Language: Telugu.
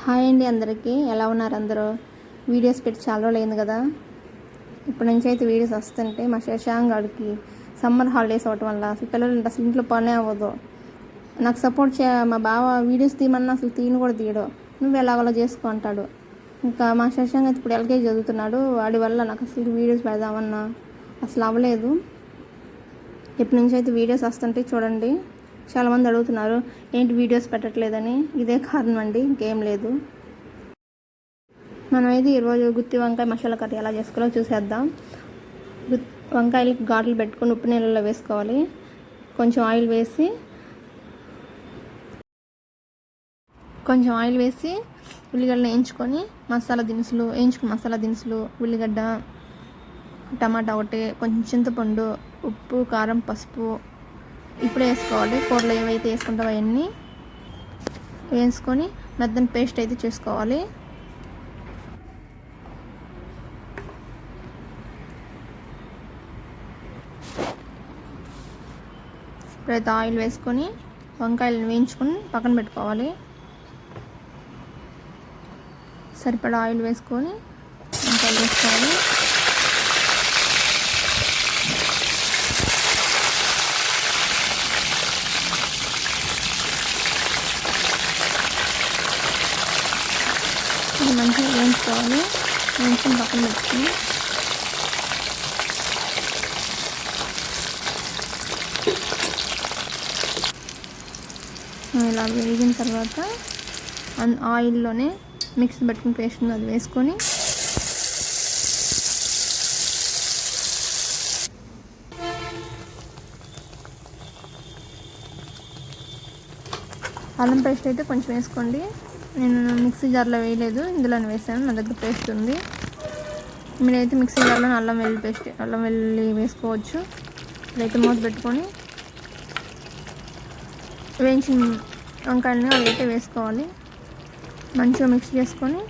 హాయ్ అండి, అందరికీ ఎలా ఉన్నారు? అందరూ వీడియోస్ పెట్టి చాలా రోజులు అయింది కదా. ఇప్పటి నుంచి అయితే వీడియోస్ వస్తుంటే మా శశాంక్ గాడికి సమ్మర్ హాలిడేస్ అవ్వటం వల్ల అసలు పిల్లలు అసలు ఇంట్లో పనే అవ్వదు. నాకు సపోర్ట్ మా బావ వీడియోస్ తీయమన్నా అసలు తీయను కూడా తీయడు. నువ్వు ఎలాగోలా చేసుకో అంటాడు. ఇంకా మా శశాంక్ అయితే ఇప్పుడు ఎల్కేజీ చదువుతున్నాడు. వాడి వల్ల నాకు అసలు వీడియోస్ పెడదామన్నా అసలు అవ్వలేదు. ఇప్పటి నుంచి అయితే వీడియోస్ వస్తుంటే చూడండి. చాలామంది అడుగుతున్నారు ఏంటి వీడియోస్ పెట్టట్లేదని. ఇదే కారణం అండి, ఇంకేం లేదు. మనమైతే ఈరోజు గుత్తి వంకాయ మసాలా కర్రీ ఎలా చేసుకోవాలో చూసేద్దాం. వంకాయలకి ఘాట్లు పెట్టుకొని ఉప్పు నీళ్ళలో వేసుకోవాలి. కొంచెం ఆయిల్ వేసి ఉల్లిగడ్డలు వేయించుకొని మసాలా దినుసులు ఉల్లిగడ్డ, టమాటా ఒకటి, కొంచెం చింతపండు, ఉప్పు, కారం, పసుపు ఇప్పుడే వేసుకోవాలి. కూరలో ఏవైతే వేసుకుంటావో అవన్నీ వేసుకొని మెత్తని పేస్ట్ అయితే చేసుకోవాలి. ఇప్పుడైతే ఆయిల్ వేసుకొని వంకాయలను వేయించుకొని పక్కన పెట్టుకోవాలి. సరిపడా ఆయిల్ వేసుకొని వంకాయలు వేసుకోవాలి. ఇది మంచిగా వేయించుకొని పక్కన పెట్టుకుని ఇలా వేగిన తర్వాత ఆయిల్లోనే మిక్సీ పెట్టుకుని పేస్ట్ ఉంది అది వేసుకొని అల్లం పేస్ట్ అయితే కొంచెం వేసుకోండి. నేను మిక్సీ జార్లో వేయలేదు, ఇందులోనే వేసాను. నా దగ్గర పేస్ట్ ఉంది. మీరైతే మిక్సీ జార్లో అల్లం వెల్లుల్లి వేసుకోవచ్చు. ఇదైతే మూత పెట్టుకొని వేయించిన వంకాయలని అవి అయితే వేసుకోవాలి. మంచిగా మిక్స్ చేసుకొని